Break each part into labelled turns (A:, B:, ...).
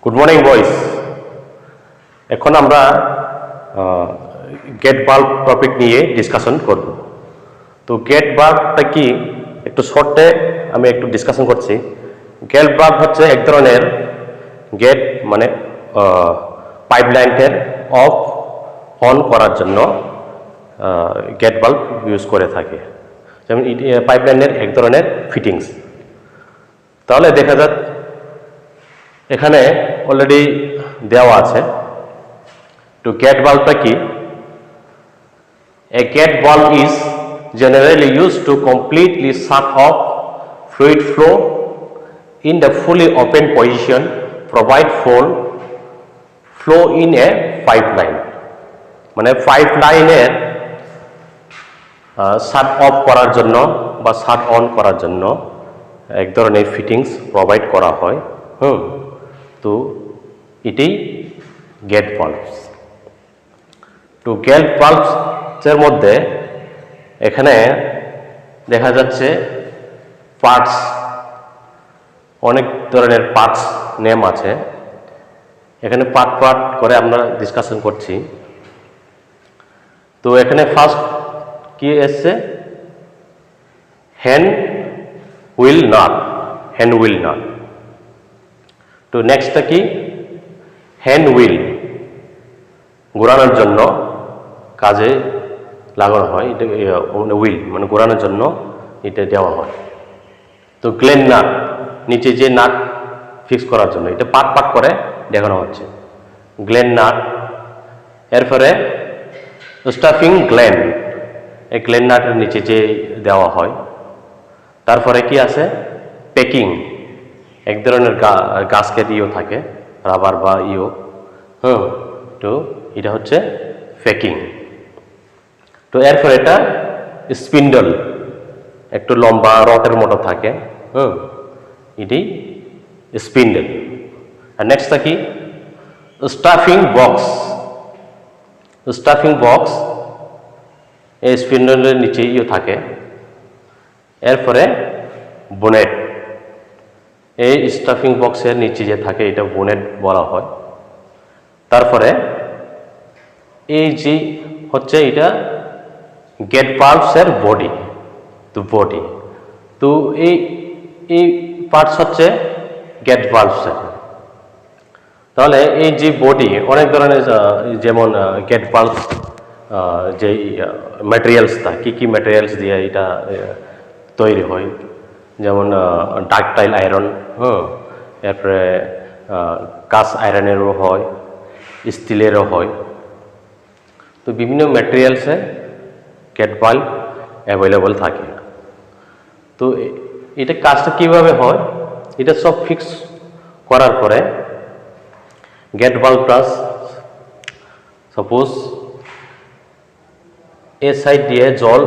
A: Good morning boys. এখন আমরা gate bulb topic নিয়ে ডিসকাশন করব। তো গেট বাল্বটা কি একটু শর্টে আমি একটু ডিসকাশন করছি। গেট বাল্ব হচ্ছে এক ধরনের গেট, মানে পাইপলাইনের অফ অন করার জন্য গেট বাল্ব ইউজ করে থাকে। যেমন পাইপলাইনের এক ধরনের ফিটিংস। তাহলে দেখা যাক এখানে অলরেডি দেওয়া আছে। তো গেট বাল্বটা কি? A gate valve is generally used to completely shut off fluid flow in the fully open position, provide flow in a pipeline. মানে পাইপলাইনের শাট অফ করার জন্য বা শাট অন করার জন্য এক ধরনের ফিটিংস প্রোভাইড করা হয়। তো এটাই গেট বাল্বস। তো গেট বাল্বসের মধ্যে এখানে দেখা যাচ্ছে পার্টস, অনেক ধরনের পার্টস নেম আছে। এখানে পার্ট পার্ট করে আমরা ডিসকাশন করছি। তো এখানে ফার্স্ট কি এসছে? Hand wheel nut. তো নেক্সটটা কি? হ্যান্ড হুইল, ঘোরানোর জন্য কাজে লাগানো হয়। এটা হুইল মানে ঘোরানোর জন্য এটা দেওয়া হয়। তো গ্লেন নাট, নিচে যে নাট ফিক্স করার জন্য, এটা পার্ট পার্ট করে দেখানো হচ্ছে। গ্লেন নাট, এরপরে স্টাফিং গ্লেন, এই গ্লেন নাটের নিচে যে দেওয়া হয়। তারপরে কি আছে? প্যাকিং, এক ধরনের গাছকেট থাকে, রাবার বা তো এটা হচ্ছে প্যাকিং। তো এরপর এটা স্পিন্ডল, একটু লম্বা রটের মতো থাকে। এটি স্পিন্ডল। আর নেক্সটটা কি? স্টাফিং বক্স, এই স্পিন্ডলের নিচে থাকে। এরপরে বোনেট, এই স্টাফিং বক্সের নিচে যে থাকে এটা বোনেট বলা হয়। তারপরে এই যে হচ্ছে এটা গেট বাল্বসের বডি। তো এই পার্টস হচ্ছে গেট বাল্বসের। তাহলে এই যে বডি অনেক ধরনের, যেমন গেট বাল্ব যে ম্যাটেরিয়ালসটা কি ম্যাটেরিয়ালস দিয়ে এটা তৈরি হয়, যেমন ডাকটাইল আয়রন, এরপরে কাস্ট আয়রনেরও হয়, স্টিলেরও হয়। তো বিভিন্ন ম্যাটেরিয়ালসে গেট বাল্ব অ্যাভেলেবল থাকে। তো এটা কাজটা কীভাবে হয়? এটা সব ফিক্স করার পরে গেট বাল্বটা সাপোজ এ সাইড দিয়ে জল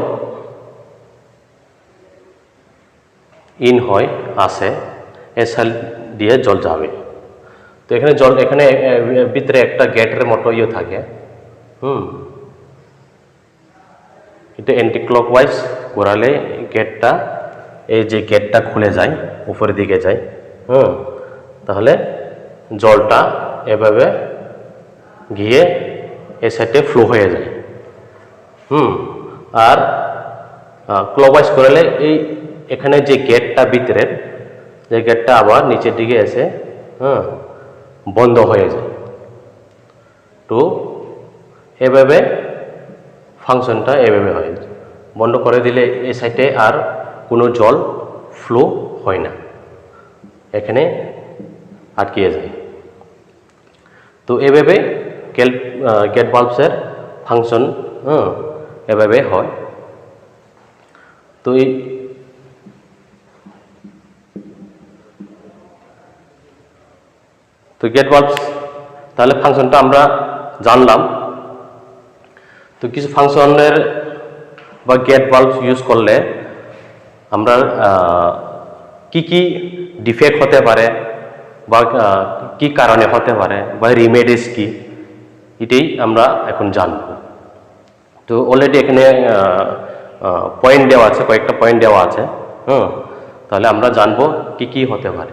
A: ইন হয়, আসে, এ সাইড দিয়ে জল যাবে। তো এখানে ভিতরে একটা গেটের মতো থাকে। এটা অ্যান্টি ক্লকওয়াইজ ঘোরালে এই যে গেটটা খুলে যায়, উপরের দিকে যায়। তাহলে জলটা এভাবে গিয়ে এ সাইডে ফ্লো হয়ে যায়। আর ক্লকওয়াইজ করালে এখানে যে গেটটা ভিতরের, যে গেটটা আবার নিচের দিকে এসে বন্ধ হয়ে যায়। তো এভাবে ফাংশনটা এভাবে হয়। বন্ধ করে দিলে এই সাইডে আর কোনো জল ফ্লো হয় না, এখানে আটকে যায়। তো এভাবে গেট বাল্বসের ফাংশন এভাবে হয়। তো গেট বাল্বস তাহলে ফাংশনটা আমরা জানলাম। তো কিছু ফাংশনের বা গেট বাল্ব ইউজ করলে আমরা কি ডিফেক্ট হতে পারে বা কি কারণে হতে পারে বা রিমেডিস কি, এটাই আমরা এখন জানব। তো অলরেডি এখানে পয়েন্ট দেওয়া আছে, কয়েকটা পয়েন্ট দেওয়া আছে। তাহলে আমরা জানবো কি হতে পারে।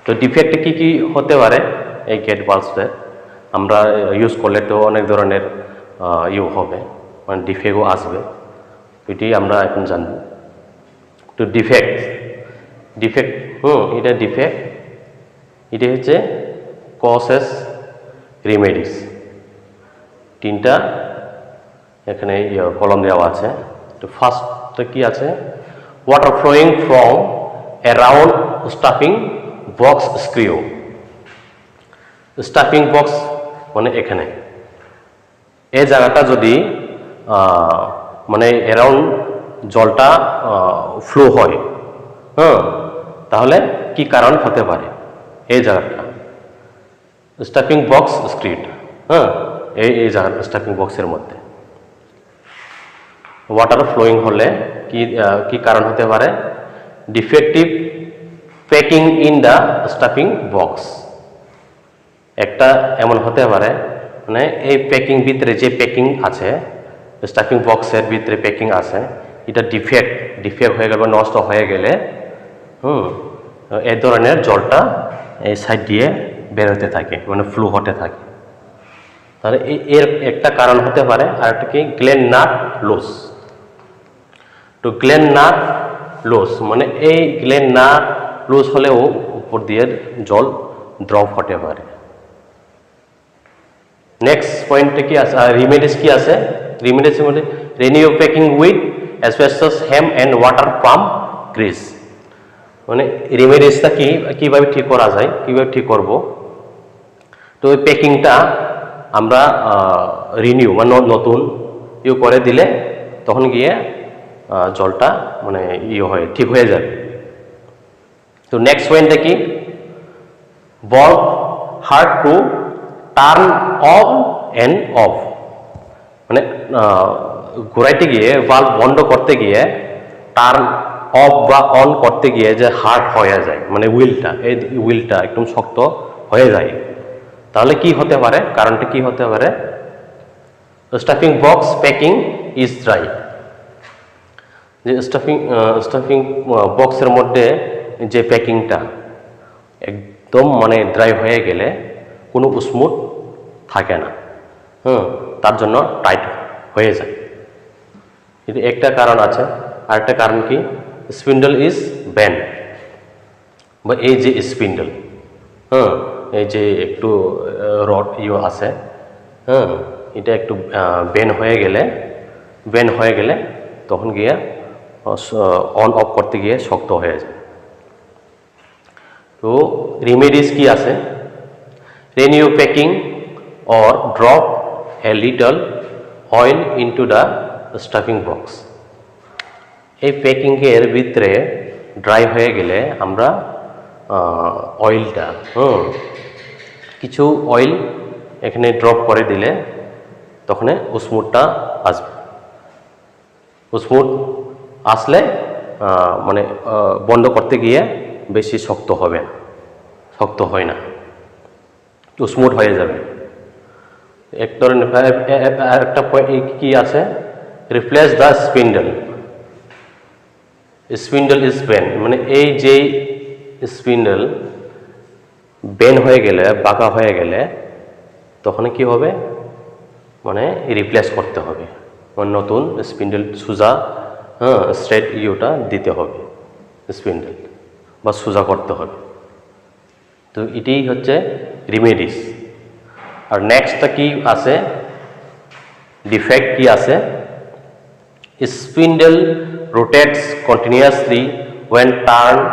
A: তো ডিফেক্টে কি হতে পারে এই গেট ভালভসে আমরা ইউজ করলে তো অনেক ধরনের হবে মানে ডিফেক্টও আসবে, এটি আমরা এখন জানব। তো ডিফেক্ট এটা ডিফেক্ট, এটি হচ্ছে কজেস রেমেডিস, তিনটা এখানে কলম দেওয়া আছে। তো ফার্স্টটা কি আছে, water flowing from around stuffing box screw. Stuffing box মানে এখানে এই জায়গাটা যদি মানে অ্যারাউন্ড জলটা ফ্লো হয়, তাহলে কি কারণ হতে পারে এই জায়গাটা স্টাফিং বক্স স্ক্রিড, এই জায়গাটা স্টাফিং বক্সের মধ্যে ওয়াটার ফ্লোয়িং হলে কি কারণ হতে পারে, defective packing in the stuffing box. একটা এমন হতে পারে মানে এই প্যাকিং ভিতরে যে প্যাকিং আছে স্টাফিং বক্সের ভিতরে প্যাকিং আছে এটা ডিফেক্ট হয়ে গেলে বা নষ্ট হয়ে গেলে এই ধরনের জলটা এই সাইড দিয়ে বেরোতে থাকে মানে ফ্লো হতে থাকে। তাহলে এর একটা কারণ হতে পারে, আর একটা কি গ্লেন নাট লুজ। তো গ্লেন নাট লুজ মানে এই গ্লেন নাট লুজ হলেও উপর দিয়ে জল ড্রপ হতে পারে। নেক্সট পয়েন্টে কি আছে, রিমেডিস কি আছে, রিমেডিসের মধ্যে renew packing with asbestos hem and water pump Greece. মানে রিমেডিসটা কীভাবে ঠিক করা যায়, কীভাবে ঠিক করব। তো ওই প্যাকিংটা আমরা রিনিউ মানে নতুন করে দিলে তখন গিয়ে জলটা মানে ঠিক হয়ে যাবে। তো নেক্সট পয়েন্টটা কি, valve hard to turn on and off। মানে ঘোরাইতে গিয়ে ভালভ বন্ধ করতে গিয়ে টার্ন অফ বা অন করতে গিয়ে যে হার্ড হয়ে যায় মানে উইলটা একদম শক্ত হয়ে যায়, তাহলে কি হতে পারে, কারণটা কি হতে পারে, stuffing box packing is dry. যে স্টাফিং বক্সের মধ্যে যে প্যাকিংটা একদম মানে ড্রাই হয়ে গেলে কোনো স্মুথ থাকে না, তার জন্য টাইট হয়ে যায়। কিন্তু একটা কারণ আছে, আরেকটা কারণ কি, স্পিন্ডল ইজ বেন্ড। বা এই যে স্পিন্ডল এই যে একটু রড আছে, এটা একটু বেন্ড হয়ে গেলে তখন গিয়ে অন অফ করতে গিয়ে শক্ত হয়ে যায়। তো রিমেডিস কি আছে, renew packing or drop a little oil into the stuffing box। এই প্যাকিংয়ের ভিতরে ড্রাই হয়ে গেলে আমরা অয়েলটা কিছু অয়েল এখানে ড্রপ করে দিলে তখন স্মুথটা আসবে। স্মুথ আসলে মানে বন্ধ করতে গিয়ে বেশি শক্ত হয় না, স্মুথ হয়ে যাবে। এক ধরনের একটা পয়েন্ট কি আছে, replace the spindle is bend. মানে এই যে স্পিন্ডল বেন্ড হয়ে গেলে বাঁকা হয়ে গেলে তখন কি হবে, মানে রিপ্লেস করতে হবে, মানে নতুন স্পিন্ডল সোজা স্ট্রেট দিতে হবে, স্পিন্ডল বা সোজা করতে হবে। তো এটাই হচ্ছে রিমেডিস। আর নেক্সটটা কি আছে, ডিফেক্ট কি আছে, spindle rotates continuously when turned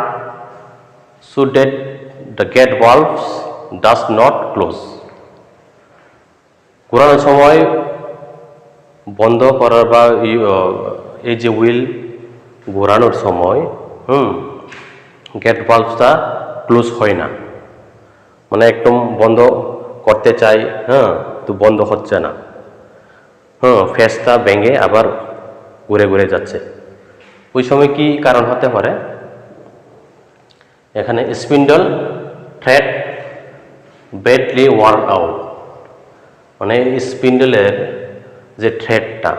A: so that the gate valves does not close। ঘোরানোর সময় বন্ধ করার বা এই যে হুইল ঘোরানোর সময় গেট ভালভটা ক্লোজ হয় না, মানে একদম বন্ধ করতে চাই তো বন্ধ হচ্ছে না, ফেসটা ভেঙে আবার ঘুরে যাচ্ছে। ওই সময় কি কারণ হতে পারে, এখানে spindle thread badly worn out. মানে স্পিন্ডলের যে থ্রেডটা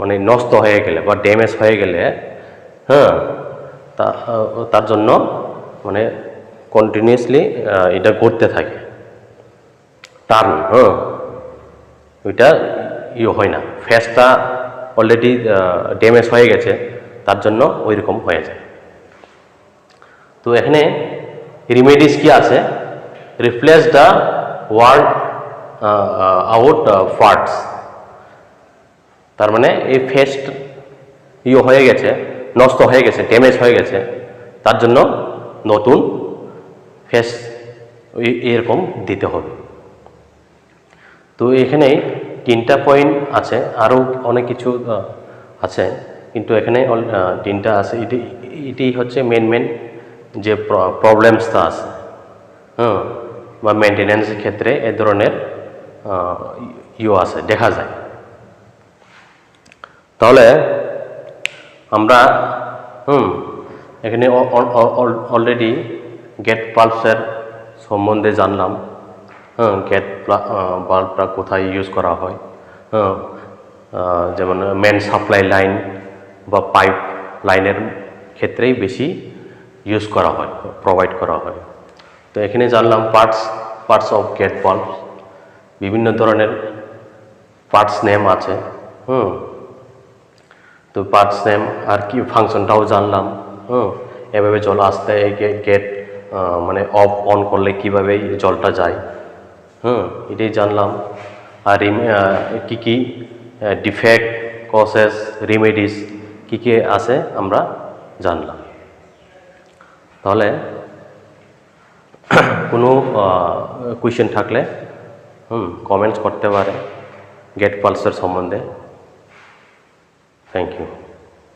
A: মানে নষ্ট হয়ে গেলে বা ড্যামেজ হয়ে গেলে তার জন্য মানে কন্টিনিউয়াসলি এটা করতে থাকে টার্ন, ওইটা হয় না, ফেসটা অলরেডি ড্যামেজ হয়ে গেছে, তার জন্য ওই রকম হয়ে যায়। তো এখানে রিমেডিস কি আছে, replace the worn out parts, তার মানে এই ফেস হয়ে গেছে, নষ্ট হয়ে গেছে, ড্যামেজ হয়ে গেছে, তার জন্য নতুন ফেস এরকম দিতে হবে। তো এখানে 3টা পয়েন্ট আছে, আরও অনেক কিছু আছে, কিন্তু এখানে 3টা আছে। এটি হচ্ছে মেন যে প্রবলেমসটা আছে, বা মেনটেন্যান্সের ক্ষেত্রে এ ধরনের আছে, দেখা যায়। তাহলে আমরা এখানে অলরেডি গেট পাল্পসের সম্বন্ধে জানলাম, গেট বাল্বটা কোথায় ইউজ করা হয়, যেমন মেন সাপ্লাই লাইন বা পাইপ লাইনের ক্ষেত্রেই বেশি ইউজ করা হয়, প্রোভাইড করা হয়। তো এখানে জানলাম পার্টস অফ গেট বাল্ব, বিভিন্ন ধরনের পার্টস নেম আছে, তো পার্টস নেম আর কি ফাংশনটাও জানলাম, এভাবে জল আসতে গেট মানে অফ অন করলে কিভাবে জলটা যায়, এটাই জানলাম। আর কী কী ডিফেক্ট, কজেস, রিমেডিস কী কী আছে আমরা জানলাম। তাহলে কোনো কোয়েশ্চেন থাকলে কমেন্টস করতে পারে গেট পালসের সম্বন্ধে। Thank you.